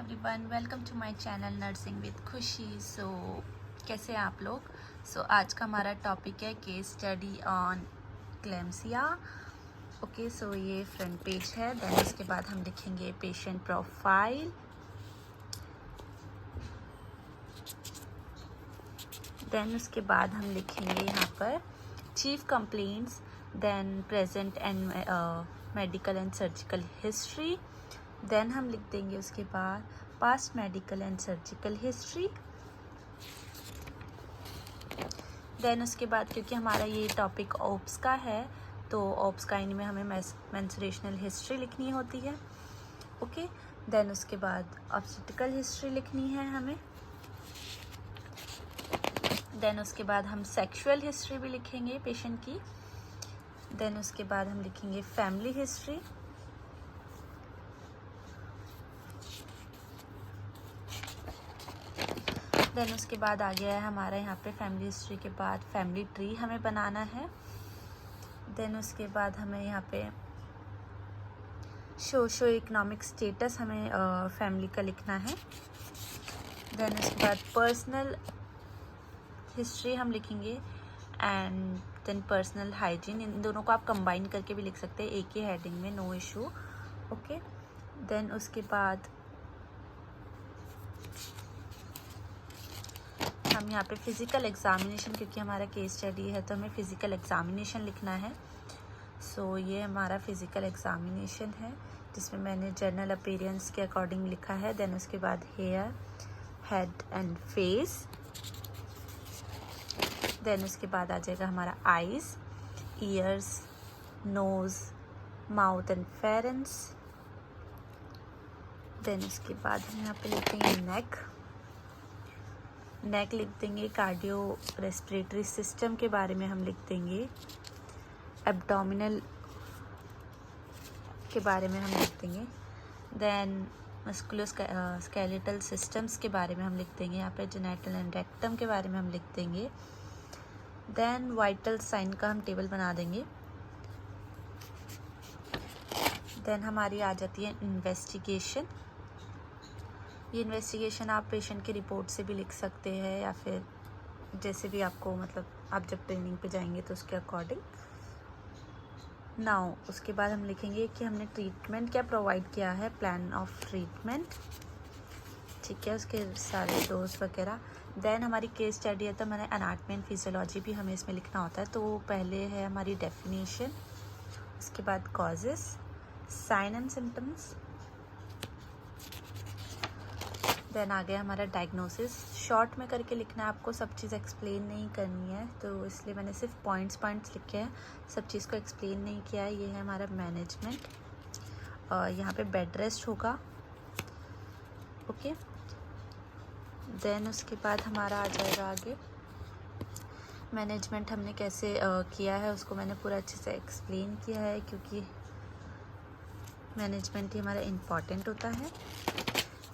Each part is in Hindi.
Everyone, welcome to my channel nursing with Khushi. कैसे हैं आप लोग? आज का हमारा टॉपिक है केस स्टडी ऑन क्लेम्सिया। ओके, ये फ्रंट पेज है। देन उसके बाद हम लिखेंगे पेशेंट प्रोफाइल। देन उसके बाद हम लिखेंगे यहाँ पर chief complaints, then present and medical and surgical history. Then हम लिख देंगे उसके बाद past medical and surgical history. Then उसके बाद क्योंकि हमारा ये टॉपिक ओप्स का है तो ओप्स काइंड में हमें मेंस्ट्रुएशनल हिस्ट्री लिखनी होती है। ओके, देन उसके बाद ऑब्स्टेट्रिकल हिस्ट्री लिखनी है हमें। देन उसके बाद हम सेक्सुअल हिस्ट्री भी लिखेंगे पेशेंट की। देन उसके बाद हम लिखेंगे फैमिली हिस्ट्री। देन उसके बाद आ गया है हमारा यहाँ पे फैमिली हिस्ट्री के बाद फैमिली ट्री हमें बनाना है। देन उसके बाद हमें यहाँ पे सोशो इकोनॉमिक स्टेटस हमें फैमिली का लिखना है। देन उसके बाद पर्सनल हिस्ट्री हम लिखेंगे एंड देन पर्सनल हाइजीन। इन दोनों को आप कंबाइन करके भी लिख सकते हैं एक ही हेडिंग में, नो इशू। ओके, देन उसके बाद हम यहाँ पे फिज़िकल एग्ज़ामिनेशन, क्योंकि हमारा केस स्टडी है तो हमें फ़िज़िकल एग्ज़ामिनेशन लिखना है। ये हमारा फ़िज़िकल एग्ज़ामिनेशन है जिसमें मैंने जर्नल अपीयरेंस के अकॉर्डिंग लिखा है। देन उसके बाद hair, head and face. Then उसके बाद आ जाएगा हमारा eyes, ears, nose, mouth and फेरेंस। देन उसके बाद हम यहाँ पे लिखेंगे नेक लिख देंगे। कार्डियो रेस्पिरेटरी सिस्टम के बारे में हम लिख देंगे। एब्डोमिनल के बारे में हम लिख देंगे। देन मस्कुलोस्केलेटल सिस्टम्स के बारे में हम लिख देंगे। यहाँ पे जेनिटल एंड रेक्टम के बारे में हम लिख देंगे। देन वाइटल साइन का हम टेबल बना देंगे। देन हमारी आ जाती है इन्वेस्टिगेशन। ये इन्वेस्टिगेशन आप पेशेंट की रिपोर्ट से भी लिख सकते हैं या फिर जैसे भी आपको, मतलब आप जब ट्रेनिंग पे जाएंगे तो उसके अकॉर्डिंग। नाउ उसके बाद हम लिखेंगे कि हमने ट्रीटमेंट क्या प्रोवाइड किया है, प्लान ऑफ ट्रीटमेंट, ठीक है, उसके सारे डोज वगैरह। देन हमारी केस स्टडी है तो मैंने एनाटॉमी एंड फिजियोलॉजी भी हमें इसमें लिखना होता है। तो पहले है हमारी डेफिनेशन, उसके बाद causes, sign and symptoms. Then आ गया हमारा डायग्नोसिस। शॉर्ट में करके लिखना है आपको, सब चीज़ एक्सप्लेन नहीं करनी है तो इसलिए मैंने सिर्फ पॉइंट्स लिखे हैं, सब चीज़ को एक्सप्लेन नहीं किया है। ये है हमारा मैनेजमेंट, यहाँ पे बेड रेस्ट होगा। ओके, देन उसके बाद हमारा आ जाएगा आगे मैनेजमेंट हमने कैसे किया है, उसको मैंने पूरा अच्छे से एक्सप्लेन किया है क्योंकि मैनेजमेंट ही हमारा इम्पॉर्टेंट होता है।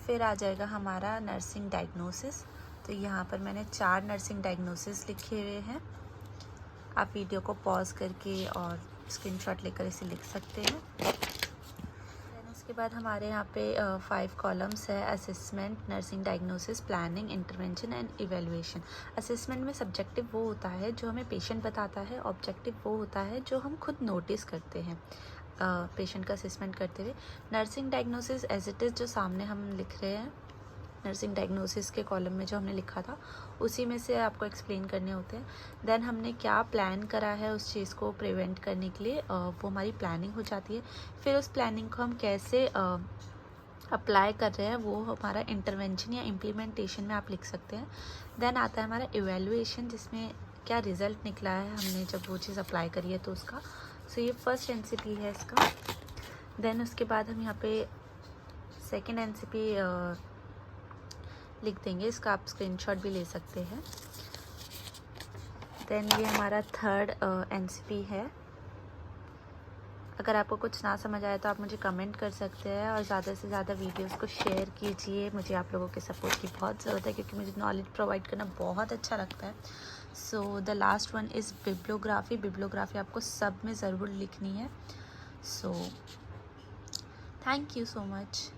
फिर आ जाएगा हमारा नर्सिंग डायग्नोसिस। तो यहाँ पर मैंने 4 नर्सिंग डायग्नोसिस लिखे हुए हैं। आप वीडियो को पॉज करके और स्क्रीनशॉट लेकर इसे लिख सकते हैं। देन उसके बाद हमारे यहाँ पे 5 कॉलम्स है, assessment, nursing diagnosis, planning, intervention and evaluation. Assessment में सब्जेक्टिव वो होता है जो हमें पेशेंट बताता है, ऑब्जेक्टिव वो होता है जो हम खुद नोटिस करते हैं पेशेंट का असेसमेंट करते हुए। Nursing diagnosis as it is जो सामने हम लिख रहे हैं, नर्सिंग डायग्नोसिस के कॉलम में जो हमने लिखा था उसी में से आपको एक्सप्लेन करने होते हैं। देन हमने क्या प्लान करा है उस चीज़ को प्रिवेंट करने के लिए, वो हमारी प्लानिंग हो जाती है। फिर उस प्लानिंग को हम कैसे अप्लाई कर रहे हैं वो हमारा इंटरवेंशन या इम्प्लीमेंटेशन में आप लिख सकते हैं। देन आता है हमारा इवेलुएशन, जिसमें क्या रिज़ल्ट निकला है हमने जब वो चीज़ अप्लाई करी है तो उसका। ये फर्स्ट एनसीपी है इसका। देन उसके बाद हम यहाँ पे सेकंड एनसीपी लिख देंगे, इसका आप स्क्रीनशॉट भी ले सकते हैं। देन ये हमारा थर्ड एनसीपी है। अगर आपको कुछ ना समझ आए तो आप मुझे कमेंट कर सकते हैं और ज़्यादा से ज़्यादा वीडियोस को शेयर कीजिए। मुझे आप लोगों के सपोर्ट की बहुत ज़रूरत है क्योंकि मुझे नॉलेज प्रोवाइड करना बहुत अच्छा लगता है। The last one is bibliography. Bibliography आपको सब में ज़रूर लिखनी है। Thank you so much.